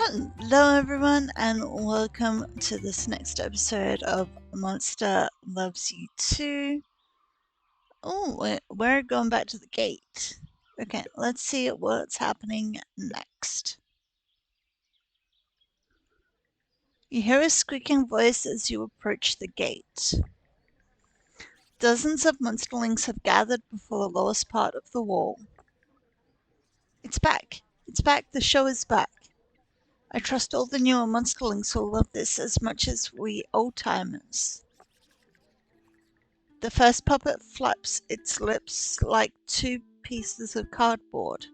Hello everyone and welcome to this next episode of Monster Loves You Too. Oh, we're going back to the gate. Okay, let's see what's happening next. You hear a squeaking voice as you approach the gate. Dozens of monsterlings have gathered before the lowest part of the wall. It's back! It's back! The show is back! I trust all the newer monsterlings will love this as much as we old-timers. The first puppet flaps its lips like two pieces of cardboard.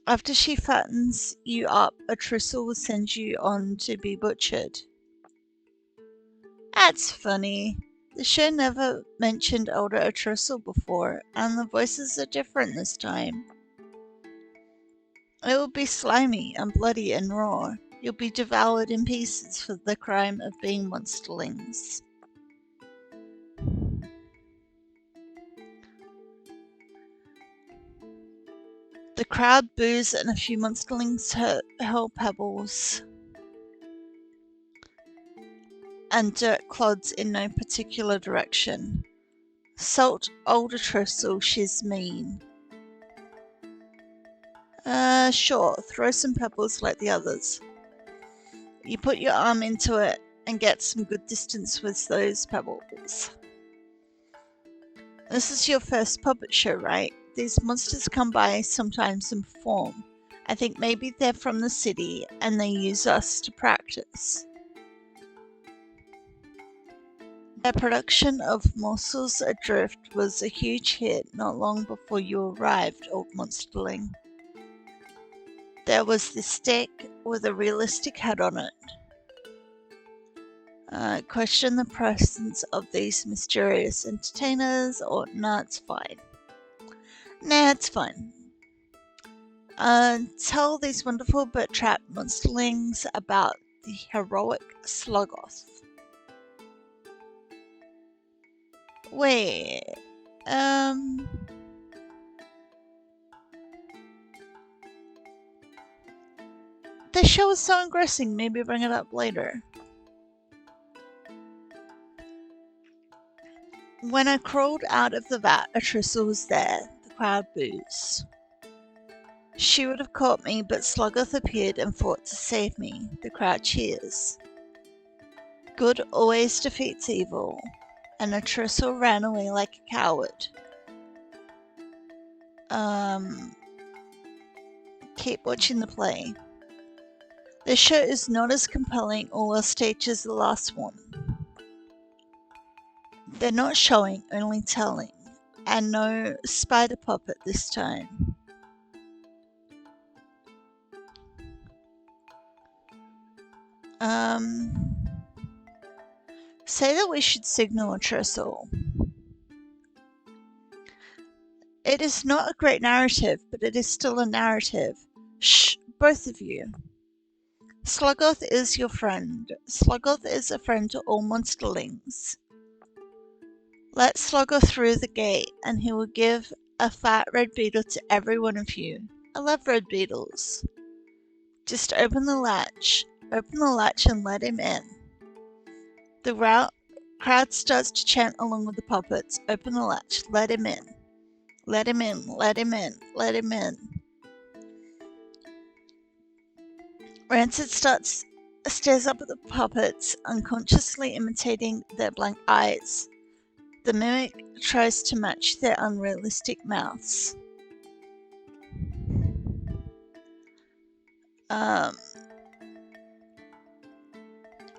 After she fattens you up, a tristle will send you on to be butchered. That's funny. The show never mentioned older a tristle before, and the voices are different this time. It will be slimy and bloody and raw. You'll be devoured in pieces for the crime of being monsterlings. The crowd boos and a few monsterlings hurl pebbles and dirt clods in no particular direction. Salt older tristle, she's mean. Sure, throw some pebbles like the others. You put your arm into it and get some good distance with those pebbles. This is your first puppet show, right? These monsters come by sometimes and perform. I think maybe they're from the city and they use us to practice. Their production of Morsels Adrift was a huge hit not long before you arrived, old monsterling. There was this stick with a realistic head on it. Question the presence of these mysterious entertainers, or nah, it's fine. Nah, it's fine. Tell these wonderful but trapped monsterlings about the heroic Sluggoth. Wait, the show is so engrossing, maybe bring it up later. When I crawled out of the vat, a tristle was there. The crowd boos. She would have caught me, but Sluggoth appeared and fought to save me. The crowd cheers. Good always defeats evil, and a tristle ran away like a coward. Keep watching the play. This show is not as compelling or well staged as the last one. They're not showing, only telling, and no spider puppet this time. Say that we should signal a tristle. It is not a great narrative, but it is still a narrative. Shh, both of you. Sluggoth is your friend. Sluggoth is a friend to all monsterlings. Let Sluggoth through the gate, and he will give a fat red beetle to every one of you. I love red beetles. Just open the latch. Open the latch and let him in. The crowd starts to chant along with the puppets. Open the latch. Let him in. Let him in. Let him in. Let him in. Rancid stares up at the puppets, unconsciously imitating their blank eyes. The mimic tries to match their unrealistic mouths.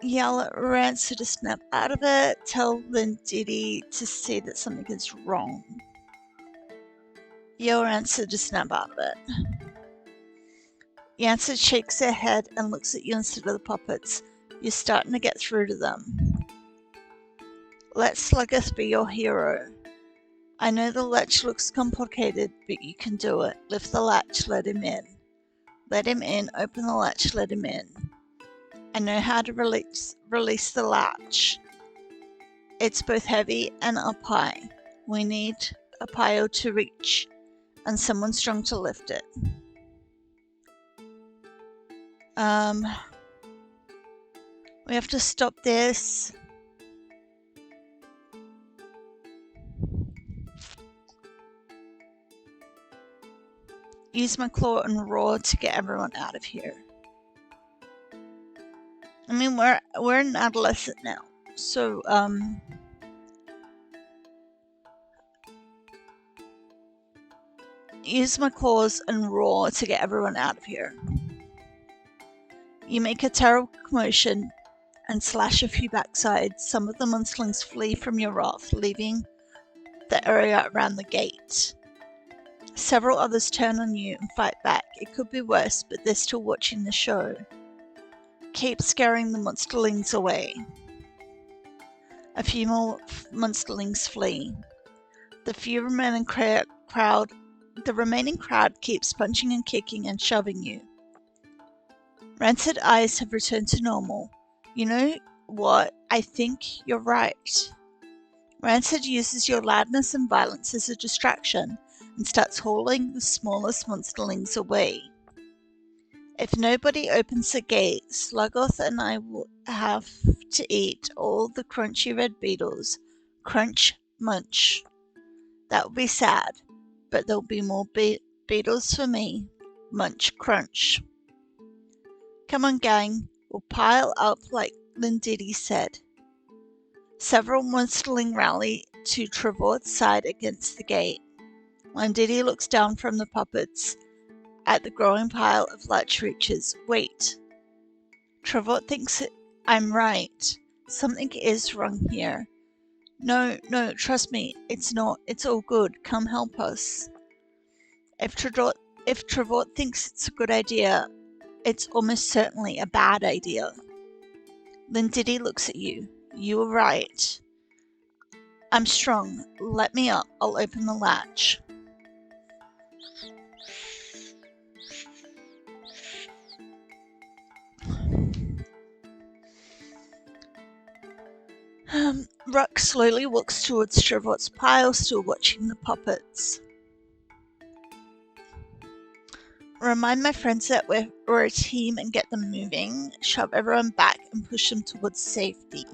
Yell at Rancid to snap out of it. Tell Lindidi to see that something is wrong. Yell Rancid to snap out of it. Rancid shakes her head and looks at you instead of the puppets. You're starting to get through to them. Let Sluggoth be your hero. I know the latch looks complicated, but you can do it. Lift the latch, let him in. Let him in, open the latch, let him in. I know how to release the latch. It's both heavy and up high. We need a pile to reach, and someone strong to lift it. We have to stop this. Use my claw and roar to get everyone out of here. I mean, we're an adolescent now, so use my claws and roar to get everyone out of here. You make a terrible commotion and slash a few backsides. Some of the monsterlings flee from your wrath, leaving the area around the gate. Several others turn on you and fight back. It could be worse, but they're still watching the show. Keep scaring the monsterlings away. A few more monsterlings flee. The remaining crowd keeps punching and kicking and shoving you. Rancid eyes have returned to normal. You know what? I think you're right. Rancid uses your loudness and violence as a distraction and starts hauling the smallest monsterlings away. If nobody opens the gate, Sluggoth and I will have to eat all the crunchy red beetles. Crunch, munch. That will be sad, but there'll be more beetles for me. Munch, crunch. Come on, gang. We'll pile up like Lindidi said. Several monsterling rally to Trevor's side against the gate. Lindidi looks down from the puppets at the growing pile of latch reaches. Wait. Trevor thinks I'm right. Something is wrong here. No, trust me. It's not. It's all good. Come help us. If Trevor thinks it's a good idea, it's almost certainly a bad idea. Lindidi looks at you. You were right. I'm strong. Let me up. I'll open the latch. Ruck slowly walks towards Trevor's pile, still watching the puppets. Remind my friends that we're a team and get them moving. Shove everyone back and push them towards safety.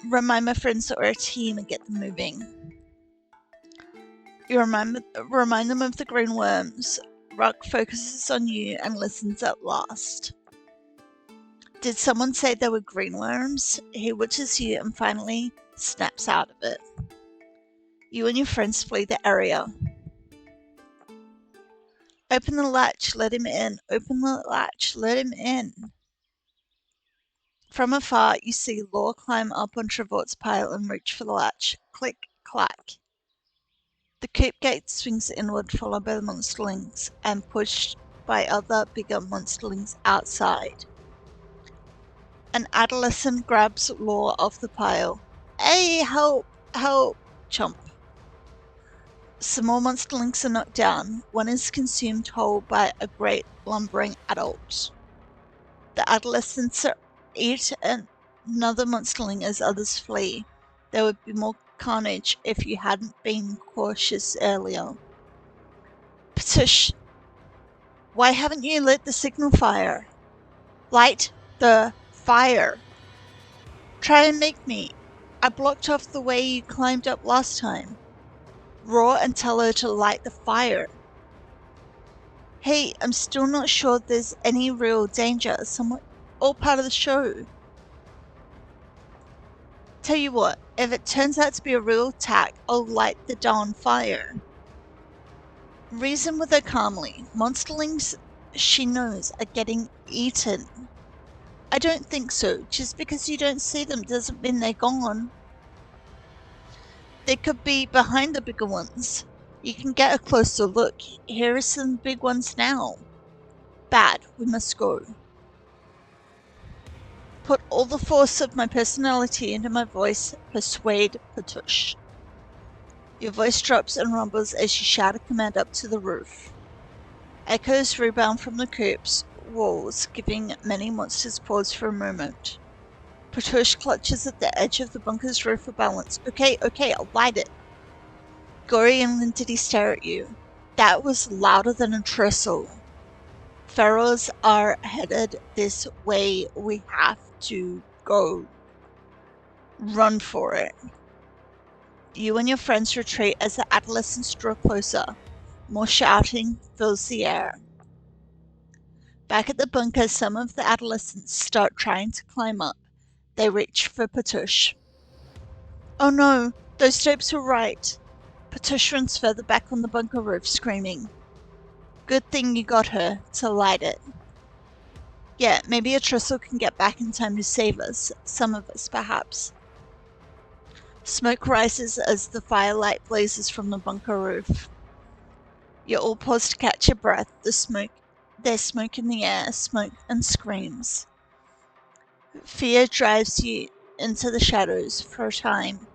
Remind my friends that we're a team and get them moving. You remind them of the green worms. Ruck focuses on you and listens at last. Did someone say there were green worms? He watches you and finally snaps out of it. You and your friends flee the area. Open the latch, let him in. Open the latch, let him in. From afar, you see Law climb up on Trevor's pile and reach for the latch. Click, clack. The coop gate swings inward, followed by the monsterlings, and pushed by other bigger monsterlings outside. An adolescent grabs Law off the pile. Hey, help, help, chomp. Some more monsterlings are knocked down. One is consumed whole by a great lumbering adult. The adolescents eat another monsterling as others flee. There would be more carnage if you hadn't been cautious earlier. Ptush! Why haven't you lit the signal fire? Light the fire! Try and make me. I blocked off the way you climbed up last time. Roar and tell her to light the fire. Hey, I'm still not sure there's any real danger. Somewhat all part of the show. Tell you what, if it turns out to be a real attack, I'll light the darn fire. Reason with her calmly. Monsterlings she knows are getting eaten. I don't think so. Just because you don't see them doesn't mean they're gone. They could be behind the bigger ones. You can get a closer look. Here are some big ones now. Bad, we must go. Put all the force of my personality into my voice. Persuade Patush. Your voice drops and rumbles as you shout a command up to the roof. Echoes rebound from the coop's walls, giving many monsters pause for a moment. Patush clutches at the edge of the bunker's roof for balance. Okay, I'll light it. Gory and Lindidi stare at you. That was louder than a trestle. Pharaohs are headed this way. We have to go. Run for it. You and your friends retreat as the adolescents draw closer. More shouting fills the air. Back at the bunker, some of the adolescents start trying to climb up. They reach for Patush. Oh no, those tapes were right. Patush runs further back on the bunker roof, screaming. Good thing you got her to light it. Yeah, maybe a tristle can get back in time to save us. Some of us, perhaps. Smoke rises as the firelight blazes from the bunker roof. You all pause to catch your breath. There's smoke in the air, smoke and screams. Fear drives you into the shadows for a time.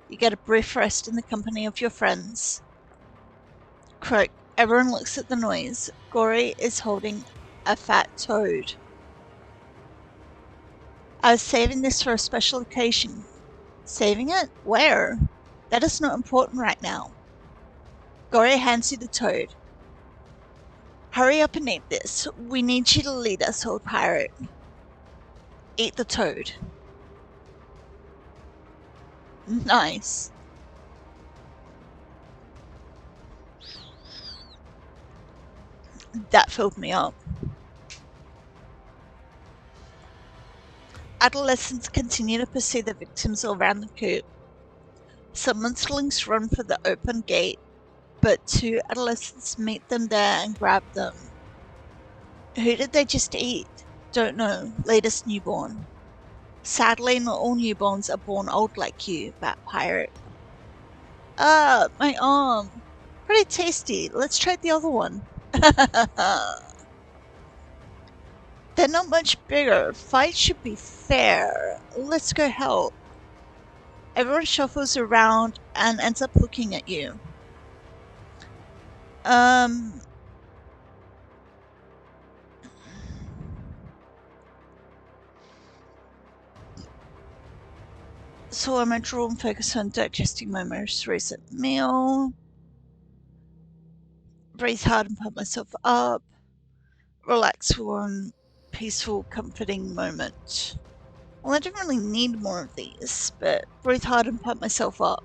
You get a brief rest in the company of your friends. Croak. Everyone looks at the noise. Gory is holding a fat toad. I was saving this for a special occasion. Saving it? Where? That is not important right now. Gory hands you the toad. Hurry up and eat this. We need you to lead us, old pirate. Eat the toad. Nice. That filled me up. Adolescents continue to pursue the victims all around the coop. Some munchkins run for the open gate, but two adolescents meet them there and grab them. Who did they just eat? Don't know. Latest newborn. Sadly, not all newborns are born old like you, Bat Pirate. Ah, my arm. Pretty tasty. Let's try the other one. They're not much bigger. Fight should be fair. Let's go help. Everyone shuffles around and ends up looking at you. So I'm going to draw and focus on digesting my most recent meal. Breathe hard and pump myself up. Relax for one peaceful, comforting moment. Well, I don't really need more of these, but breathe hard and pump myself up.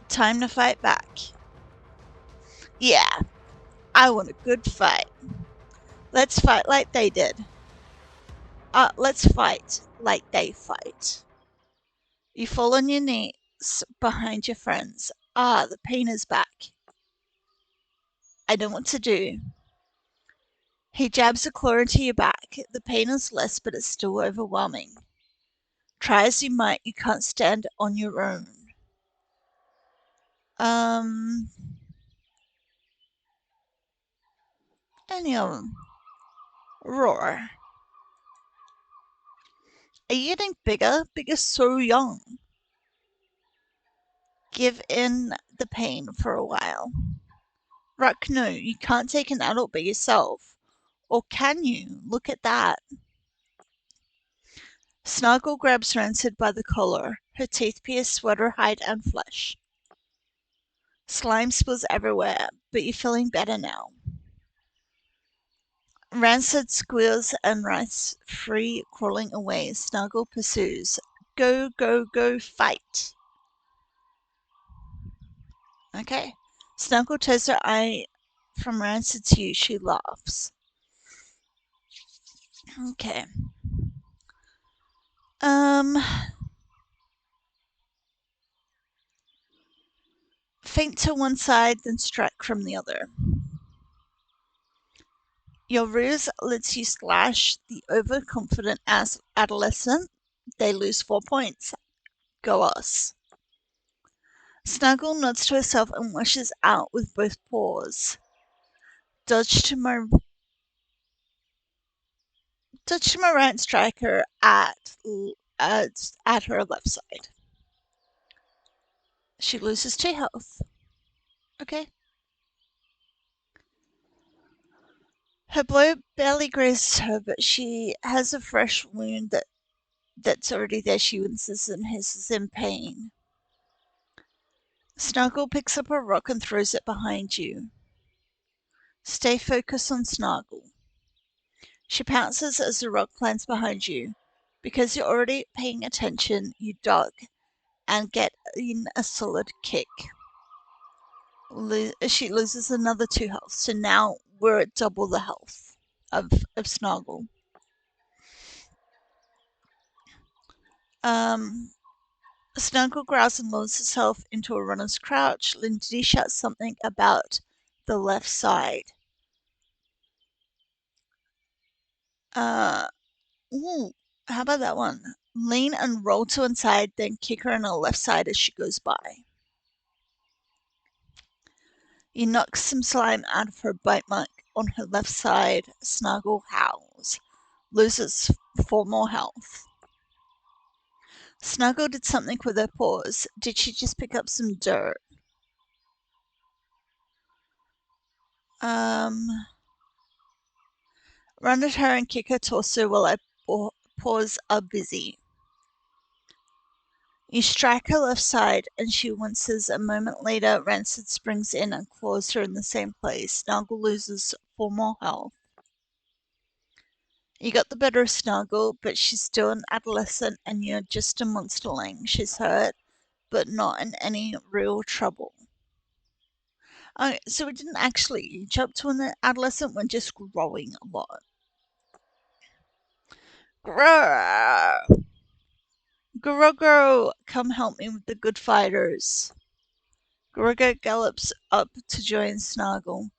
Time to fight back. Yeah, I want a good fight. Let's fight like they did. Let's fight like they fight. You fall on your knees behind your friends. The pain is back. I know what to do. He jabs a claw into your back. The pain is less, but it's still overwhelming. Try as you might, you can't stand on your own. Any of them. Roar. Are you getting bigger? Bigger so young. Give in the pain for a while. Ruck, no, you can't take an adult by yourself. Or can you? Look at that. Snuggle grabs Rancid by the collar. Her teeth pierce sweater, hide, and flesh. Slime spills everywhere, but you're feeling better now. Rancid squeals and writhes free, crawling away. Snuggle pursues. Go, go, go, fight. Okay. Snuggle turns her eye from Rancid to you. She laughs. Okay. Feint to one side, then strike from the other. Your ruse lets you slash the overconfident adolescent. They lose 4 points. Go us. Snuggle nods to herself and wishes out with both paws. Dodge to my right and strike her at her left side. She loses 2 health. Okay. Her blow barely grazes her, but she has a fresh wound that's already there. She winces and hisses in pain. Snuggle picks up a rock and throws it behind you. Stay focused on Snuggle. She pounces as the rock lands behind you. Because you're already paying attention, you duck and get in a solid kick. She loses another 2 health, so now we're at double the health of Snuggle. Snuggle growls and lowers herself into a runner's crouch. Lindy shouts something about the left side. Ooh, how about that one? Lean and roll to one side, then kick her on the left side as she goes by. You knock some slime out of her bite mark on her left side. Snuggle howls. Loses 4 more health. Snuggle did something with her paws. Did she just pick up some dirt? Run at her and kick her torso while her paws are busy. You strike her left side and she winces. A moment later, Rancid springs in and claws her in the same place. Snuggle loses 4 more health. You got the better of Snuggle, but she's still an adolescent and you're just a monsterling. She's hurt, but not in any real trouble. So we didn't actually age up to an adolescent, we're just growing a lot. Grrr! Gorogo, come help me with the good fighters. Gorogo gallops up to join Snuggle.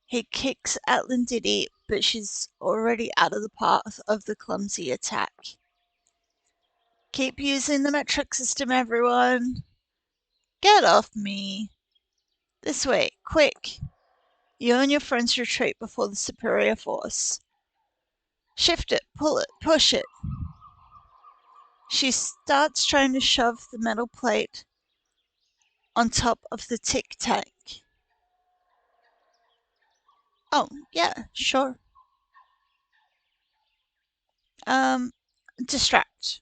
He kicks at Lindidi, but she's already out of the path of the clumsy attack. Keep using the metric system, everyone. Get off me. This way, quick. You and your friends retreat before the superior force. Shift it, pull it, push it. She starts trying to shove the metal plate on top of the tic tac. Oh, yeah, sure. Distract.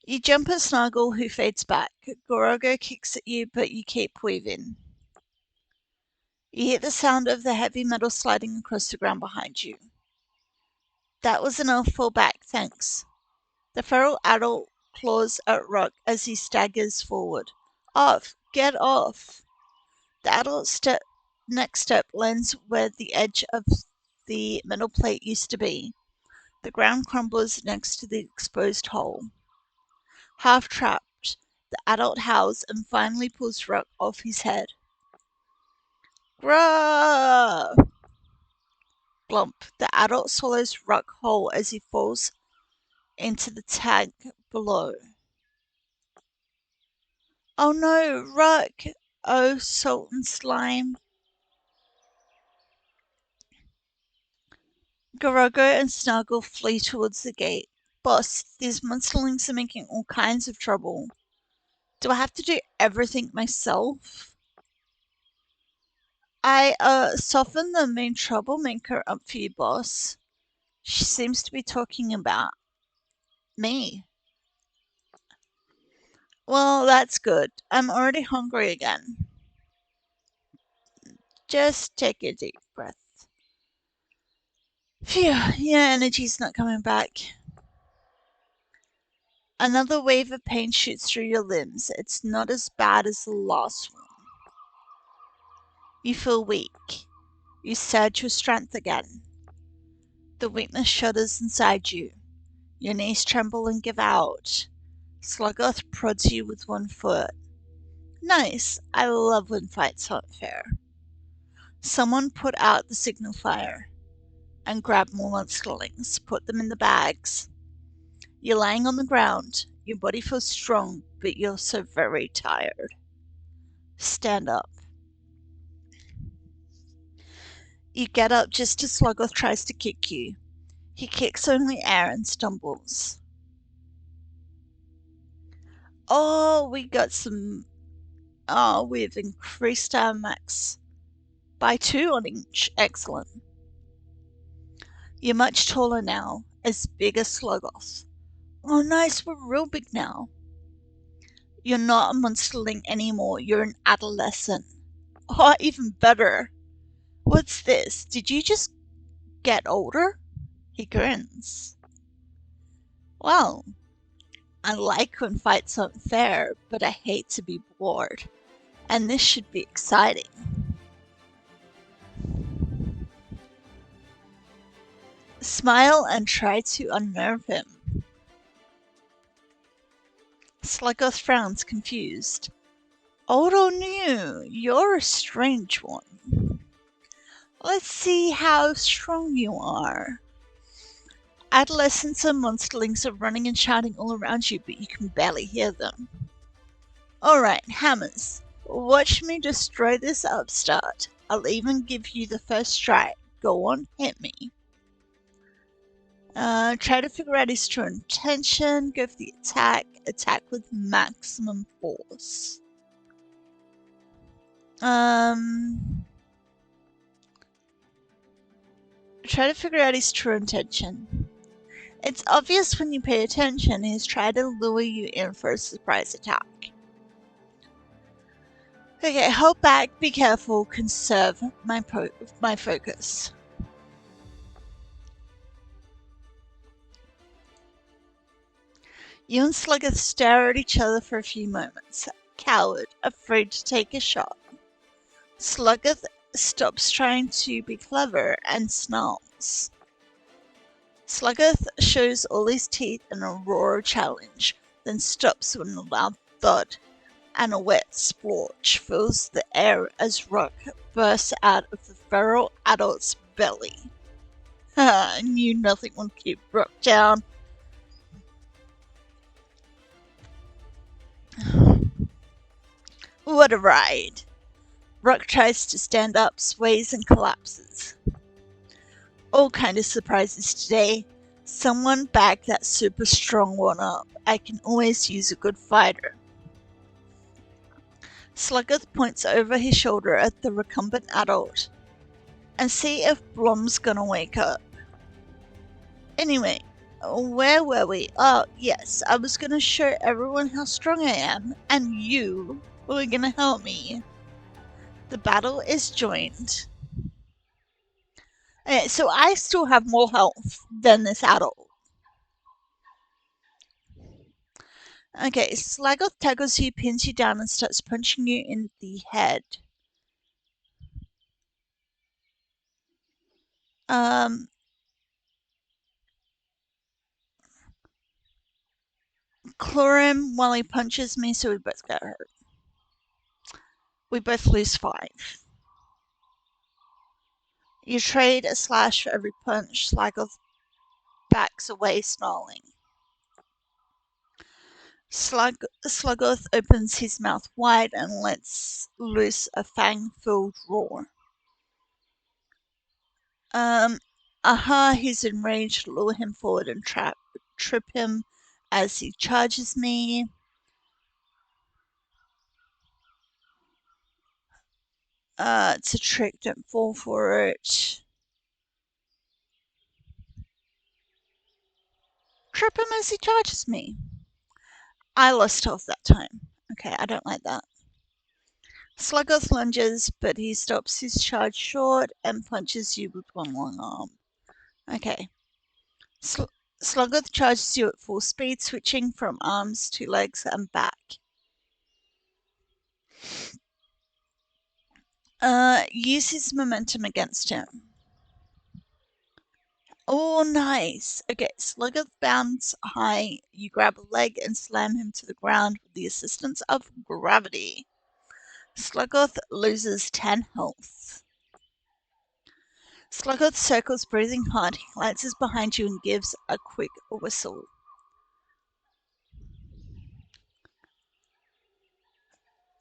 You jump at Snuggle, who fades back. Gorogo kicks at you, but you keep weaving. You hear the sound of the heavy metal sliding across the ground behind you. That was an elf fall back, thanks. The feral adult claws at Rock as he staggers forward. Off! Get off! The adult next step lands where the edge of the metal plate used to be. The ground crumbles next to the exposed hole. Half trapped, the adult howls and finally pulls Rock off his head. Grah! Glump. The adult swallows Rock whole as he falls into the tank below. Oh no, Rock! Oh, salt and slime. Gorogo and Snuggle flee towards the gate. Boss, these monsterlings are making all kinds of trouble. Do I have to do everything myself? I softened the main troublemaker up for you, boss. She seems to be talking about me. Well, that's good. I'm already hungry again. Just take a deep breath. Phew, your energy's not coming back. Another wave of pain shoots through your limbs. It's not as bad as the last one. You feel weak. You surge with strength again. The weakness shudders inside you. Your knees tremble and give out. Sluggoth prods you with one foot. Nice. I love when fights aren't fair. Someone put out the signal fire and grab more monsterlings. Put them in the bags. You're lying on the ground. Your body feels strong, but you're so very tired. Stand up. You get up just as Sluggoth tries to kick you. He kicks only air and stumbles. Oh, we've increased our max by 2 on each. Excellent. You're much taller now, as big as Sluggoth. Oh, nice, we're real big now. You're not a monsterling anymore, you're an adolescent. Or even better. What's this? Did you just get older? He grins. Well, I like when fights aren't fair, but I hate to be bored. And this should be exciting. Smile and try to unnerve him. Sluggoth frowns, confused. Old or new, you're a strange one. Let's see how strong you are. Adolescents and monsterlings are running and shouting all around you, but you can barely hear them. Alright, hammers. Watch me destroy this upstart. I'll even give you the first strike. Go on, hit me. Try to figure out his true intention. Go for the attack. Attack with maximum force. Try to figure out his true intention. It's obvious when you pay attention he's trying to lure you in for a surprise attack. Okay, hold back, be careful, conserve my focus. You and Sluggoth stare at each other for a few moments, coward, afraid to take a shot. Sluggoth stops trying to be clever and snarls. Sluggoth shows all his teeth in a roar of challenge, then stops with a loud thud, and a wet splotch fills the air as Rock bursts out of the feral adult's belly. I knew nothing would keep Rock down. What a ride! Rock tries to stand up, sways and collapses. All kind of surprises today. Someone back that super strong one up. I can always use a good fighter. Sluggoth points over his shoulder at the recumbent adult. And see if Blom's gonna wake up. Anyway, where were we? Oh, yes, I was gonna show everyone how strong I am, and you were gonna help me. The battle is joined. Okay, so I still have more health than this adult. Okay, Sluggoth tackles you, pins you down, and starts punching you in the head. Claw him while he punches me so we both get hurt. We both lose 5. You trade a slash for every punch. Sluggoth backs away, snarling. Sluggoth opens his mouth wide and lets loose a fang-filled roar. He's enraged. Lure him forward and trip him as he charges me. It's a trick, don't fall for it. Trip him as he charges me. I lost health that time. Okay, I don't like that. Sluggoth lunges, but he stops his charge short and punches you with one long arm. Okay. Sluggoth charges you at full speed, switching from arms to legs and back. Use his momentum against him. Oh, nice. Okay, Sluggoth bounds high. You grab a leg and slam him to the ground with the assistance of gravity. Sluggoth loses 10 health. Sluggoth circles, breathing hard. He glances behind you and gives a quick whistle.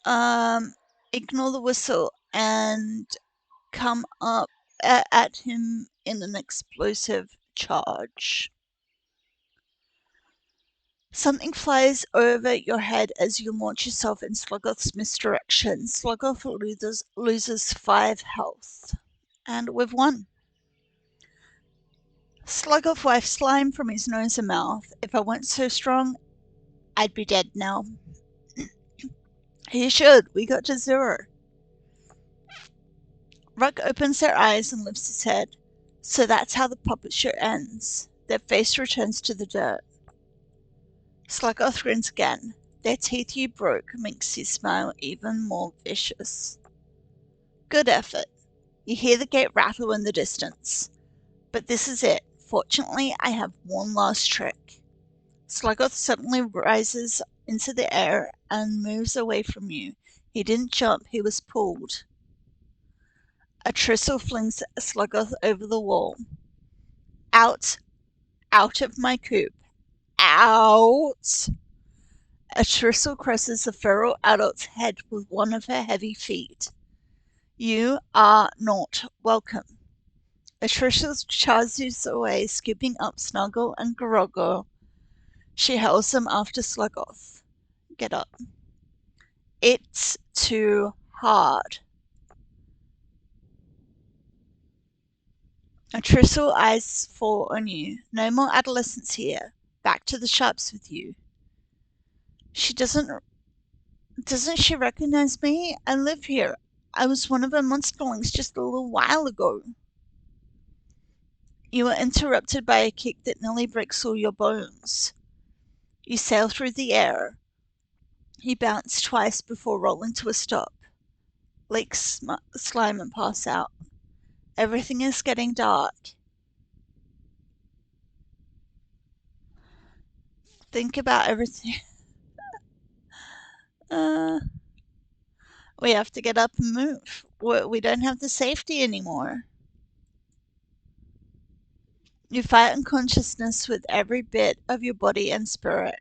Ignore the whistle and come up at him in an explosive charge. Something flies over your head as you launch yourself in Sluggoth's misdirection. Sluggoth loses 5 health. And we've won. Sluggoth wipes slime from his nose and mouth. If I weren't so strong, I'd be dead now. He should. We got to 0. Ruck opens their eyes and lifts his head. So that's how the puppet show ends. Their face returns to the dirt. Sluggoth grins again. Their teeth you broke makes you smile even more vicious. Good effort. You hear the gate rattle in the distance. But this is it. Fortunately, I have one last trick. Sluggoth suddenly rises into the air and moves away from you. He didn't jump, he was pulled. A tristle flings Sluggoth over the wall. Out, out of my coop. Out! A tristle crosses the feral adult's head with one of her heavy feet. You are not welcome. A tristle charges away, scooping up Snuggle and Gorogo. She hurls them after Sluggoth. Get up. It's too hard. A tristle eyes fall on you. No more adolescence here. Back to the shops with you. She doesn't she recognize me? I live here. I was one of her monsterlings just a little while ago. You are interrupted by a kick that nearly breaks all your bones. You sail through the air. You bounce twice before rolling to a stop. Leak slime and pass out. Everything is getting dark. Think about everything. We have to get up and move. We don't have the safety anymore. You fight unconsciousness with every bit of your body and spirit.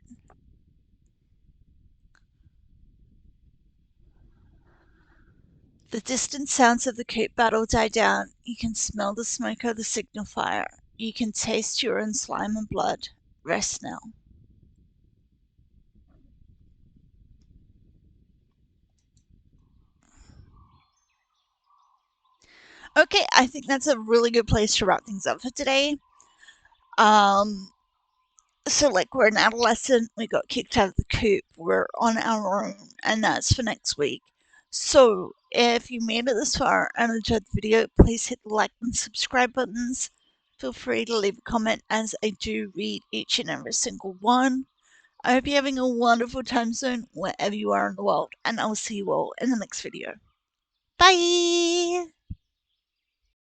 The distant sounds of the coop battle die down. You can smell the smoke of the signal fire. You can taste your own slime and blood. Rest now. Okay, I think that's a really good place to wrap things up for today. So like we're an adolescent, we got kicked out of the coop, we're on our own, and that's for next week. So if you made it this far and enjoyed the video, please hit the like and subscribe buttons. Feel free to leave a comment as I do read each and every single one. I hope you're having a wonderful time zone wherever you are in the world, and I'll see you all in the next video. Bye!